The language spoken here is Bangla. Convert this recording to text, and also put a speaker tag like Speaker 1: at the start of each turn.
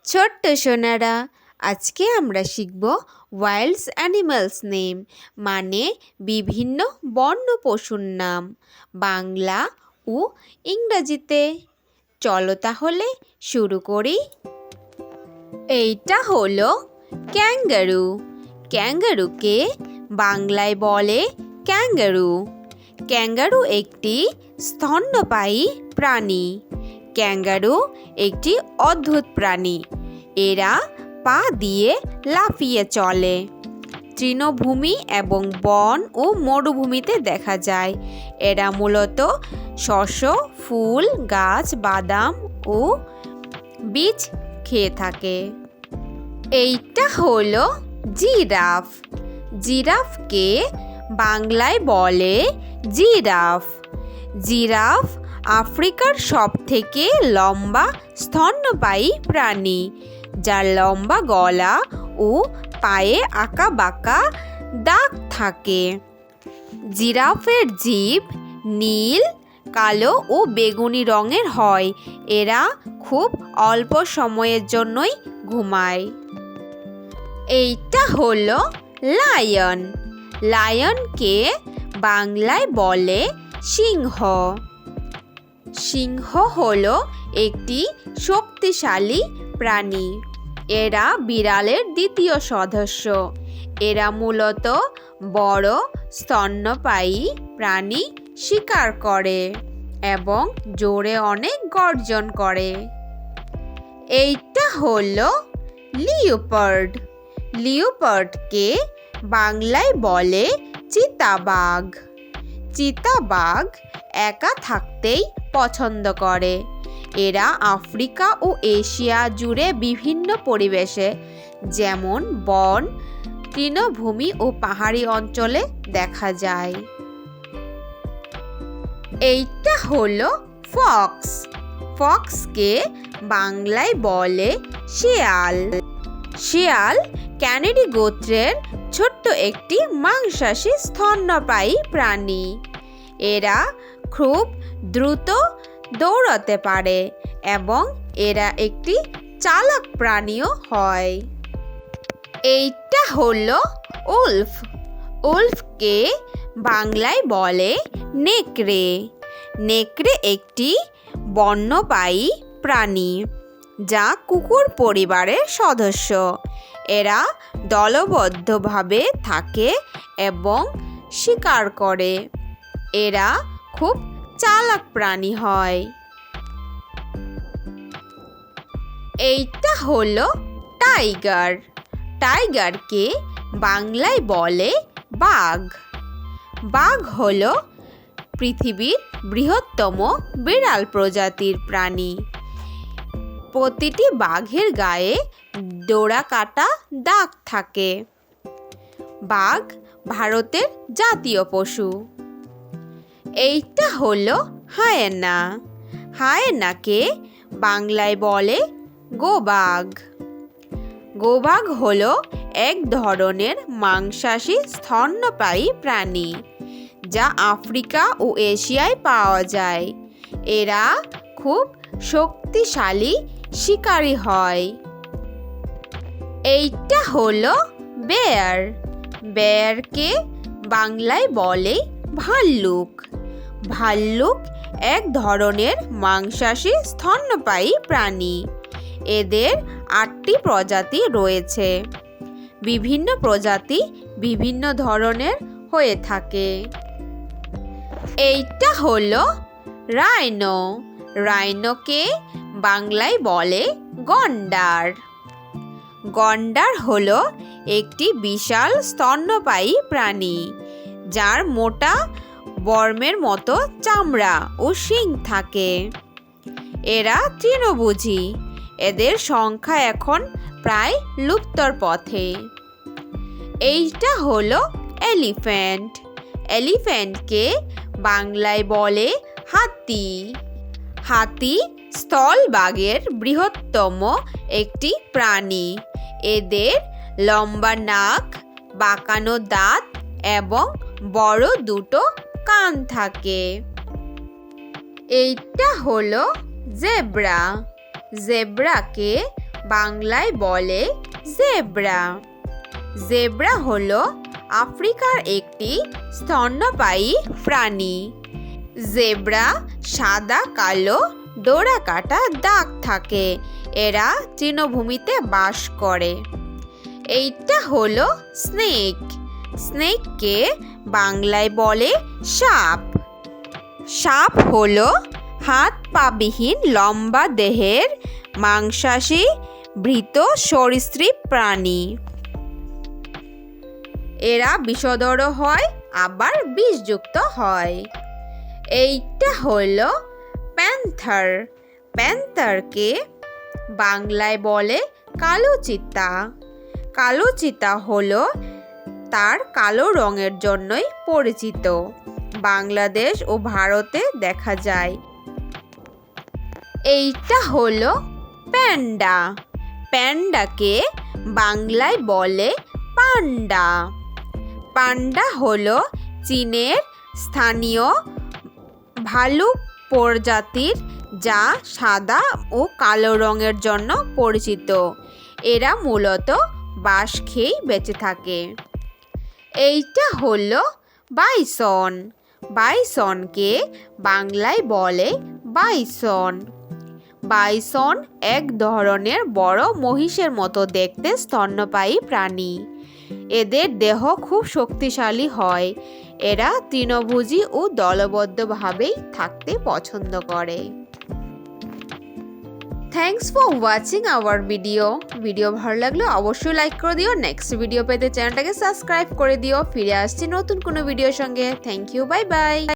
Speaker 1: ছোট্ট সোনারা, আজকে আমরা শিখব ওয়াইল্ড অ্যানিমালস নেম, মানে বিভিন্ন বন্য পশুর নাম, বাংলা ও ইংরেজিতে। চলো তাহলে শুরু করি। এইটা হলো ক্যাঙ্গারু। ক্যাঙ্গারুকে বাংলায় বলে ক্যাঙ্গারু। ক্যাঙ্গারু একটি স্তন্যপায়ী প্রাণী। ক্যাঙ্গারু একটি অদ্ভুত প্রাণী। এরা পা দিয়ে লাফিয়ে চলে। তৃণভূমি এবং বন ও মরুভূমিতে দেখা যায়। এরা মূলত শস্য, ফুল, গাছ, বাদাম ও বীজ খেয়ে থাকে। এইটা হলো জিরাফ। জিরাফকে বাংলায় বলে জিরাফ। জিরাফ আফ্রিকার সবথেকে লম্বা স্তন্যপায়ী প্রাণী, যার লম্বা গলা ও পায়ে আঁকা বাঁকা দাগ থাকে। জিরাফের জিভ নীল, কালো ও বেগুনি রঙের হয়। এরা খুব অল্প সময়ের জন্যই ঘুমায়। এইটা হলো লায়ন। লায়নকে বাংলায় বলে সিংহ। সিংহ হলো একটি শক্তিশালী প্রাণী। এরা বিড়ালের দ্বিতীয় সদস্য। এরা মূলত বড় স্তন্যপায়ী প্রাণী শিকার করে এবং জোরে অনেক গর্জন করে। এইটা হলো লিওপার্ড। লিওপার্ডকে বাংলায় বলে চিতাবাঘ। চিতাবাঘ একা থাকতেই পছন্দ করে। এরা আফ্রিকা ও এশিয়া জুড়ে বিভিন্ন পরিবেশে, যেমন বন, তৃণভূমি ও পাহাড়ি অঞ্চলে দেখা যায়। এইটা হলো ফক্স। ফক্সকে বাংলায় বলে শিয়াল। শিয়াল ক্যানিডি গোত্রের ছোট্ট একটি মাংসাশী স্তন্যপায়ী প্রাণী। এরা খুব দ্রুত দৌড়াতে পারে এবং এরা একটি চালাক প্রাণীও হয়। এইটা হলো উল্ফ। উল্ফকে বাংলায় বলে নেকড়ে। নেকড়ে একটি বন্যপ্রায়ী প্রাণী, যা কুকুর পরিবারের সদস্য। এরা দলবদ্ধভাবে থাকে এবং শিকার করে। এরা খুব চালাক প্রাণী হয়। এইটা হলো টাইগার। টাইগারকে বাংলায় বলে বাঘ। বাঘ হলো পৃথিবীর বৃহত্তম বিড়াল প্রজাতির প্রাণী। প্রতিটি বাঘের গায়ে ডোরা কাটা দাগ থাকে। বাঘ ভারতের জাতীয় পশু। এইটা হলো হায়েনা। হায়েনাকে বাংলায় বলে গোবাঘ। গোবাঘ হলো এক ধরনের মাংসাশী স্তন্যপায়ী প্রাণী, যা আফ্রিকা ও এশিয়ায় পাওয়া যায়। এরা খুব শক্তিশালী শিকারী হয়। এইটা হলো বেয়ার। বেয়ারকে বাংলায় বলে ভাল্লুক। ভাল্লুক এক ধরনের মাংসাশী স্তন্যপায়ী প্রাণী। এদের 8টি প্রজাতি রয়েছে। বিভিন্ন প্রজাতি বিভিন্ন ধরনের হয়ে থাকে। এইটা হলো রাইনো। রাইনোকে বাংলায় বলে গন্ডার। গন্ডার হলো একটি বিশাল স্তন্যপায়ী প্রাণী, যার মোটা বর্মের মতো চামড়া ও শিং থাকে। এরা তৃণভোজী। এদের সংখ্যা এখন প্রায় লুপ্তর পথে। এইটা হলো এলিফ্যান্ট। এলিফ্যান্টকে বাংলায় বলে হাতি। হাতি স্থলভাগের বৃহত্তম একটি প্রাণী। এদের লম্বা নাক, বাঁকানো দাঁত এবং বড় দুটো কান থাকে। এইটা হলো জেব্রা। জেব্রাকে বাংলায় বলে জেব্রা। জেব্রা হলো আফ্রিকার একটি স্তন্যপায়ী প্রাণী। জেব্রা সাদা কালো ডোরা কাটা দাগ থাকে। এরা তৃণভূমিতে বাস করে। এইটা হলো স্নেক। স্নেককে বাংলায় বলে সাপ। সাপ হলো হাত পাবিহীন লম্বা দেহের মাংসাশী ভৃত সরীসৃপ প্রাণী। এরা বিষধর হয় আবার বিষযুক্ত হয়। এইটা হলো প্যান্থার। প্যান্থারকে বাংলায় বলে কালো চিতা। কালো চিতা হলো তার কালো রঙের জন্যই পরিচিত। বাংলাদেশ ও ভারতে দেখা যায়। এইটা হলো প্যান্ডা। প্যান্ডাকে বাংলায় বলে পান্ডা। পান্ডা হলো চীনের স্থানীয় ভালুক প্রজাতির, যা সাদা ও কালো রঙের জন্য পরিচিত। এরা মূলত বাঁশ খেয়েই বেঁচে থাকে। এইটা হলো বাইসন। বাইসনকে বাংলায় বলে বাইসন। বাইসন এক ধরনের বড় মহিষের মতো দেখতে স্তন্যপায়ী প্রাণী। এদের দেহ খুব শক্তিশালী হয়। এরা তৃণভোজী ও দলবদ্ধভাবেই থাকতে পছন্দ করে। Thanks for watching hour video ভালো লাগলে অবশ্যই লাইক করে দিও। নেক্সট ভিডিও পেতে চ্যানেলটাকে সাবস্ক্রাইব করে দিও। ফিরে আসছি নতুন কোনো ভিডিওর সঙ্গে। Thank you, bye by.